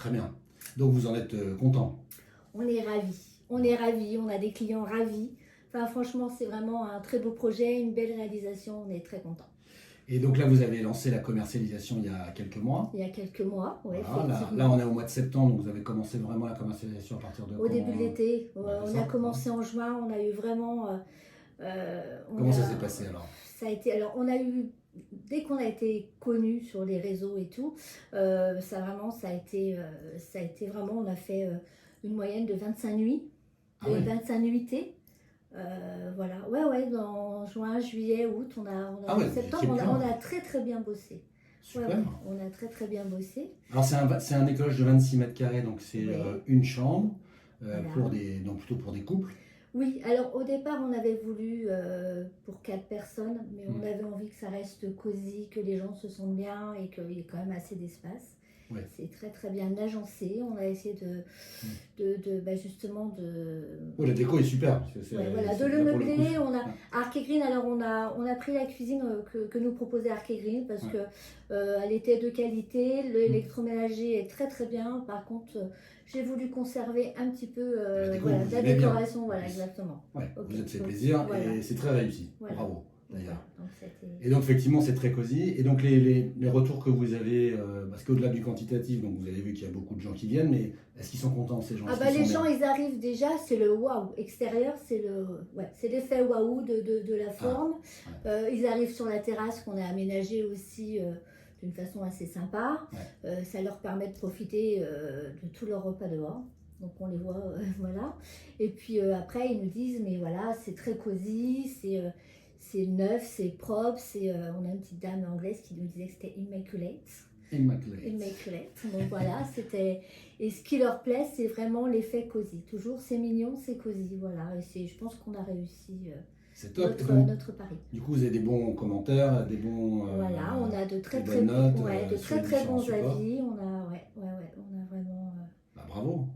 Très bien. Donc vous en êtes content? On est ravis. On est ravis, on a des clients ravis. Enfin, franchement, c'est vraiment un très beau projet, une belle réalisation, on est très contents. Et donc là, vous avez lancé la commercialisation il y a quelques mois. Il y a quelques mois, oui, Voilà, effectivement. là, on est au mois de septembre, donc vous avez commencé vraiment la commercialisation à partir de Au début de l'été, Ouais, on a commencé en juin, on a eu vraiment... Comment ça s'est passé alors? Ça a été, alors on a eu, dès qu'on a été connus sur les réseaux et tout, ça a été vraiment, on a fait une moyenne de 25 nuits, Ah ouais. 25 nuitées. Voilà, ouais, dans juin, juillet, août, septembre, on a très très bien bossé. Super. Ouais, on a très très bien bossé. Alors c'est un écologe de 26 mètres carrés, donc c'est une chambre, Voilà. donc plutôt pour des couples. Oui, alors au départ on avait voulu pour 4 personnes, mais on avait envie que ça reste cosy, que les gens se sentent bien et qu'il y ait quand même assez d'espace. Ouais. C'est très très bien agencé, on a essayé justement de... Oh, la déco est super. De le meubler, Arc et Green, alors on a pris la cuisine que nous proposait Arc et Green parce que elle était de qualité, l'électroménager est très très bien, par contre j'ai voulu conserver un petit peu la décoration, voilà, exactement. Ouais, okay. Vous êtes fait plaisir et c'est très réussi, bravo d'ailleurs. Voilà, et donc effectivement c'est très cosy, et donc les retours que vous avez, parce qu'au-delà du quantitatif, donc vous avez vu qu'il y a beaucoup de gens qui viennent, mais est-ce qu'ils sont contents ces gens? Les gens ils arrivent déjà, c'est le waouh extérieur, c'est l'effet waouh de la forme. Ils arrivent sur la terrasse qu'on a aménagée aussi d'une façon assez sympa. Ça leur permet de profiter de tout leur repas dehors. Donc on les voit, voilà. Et puis après ils nous disent mais voilà c'est très cosy, c'est neuf, c'est propre. On a une petite dame anglaise qui nous disait que c'était immaculate. Donc voilà, c'était... Et ce qui leur plaît, c'est vraiment l'effet cosy. Toujours, c'est mignon, c'est cosy, voilà. Et je pense qu'on a réussi notre pari. Du coup, vous avez des bons commentaires, des bons... voilà, on a de très notes, très bons avis. On a vraiment... bravo.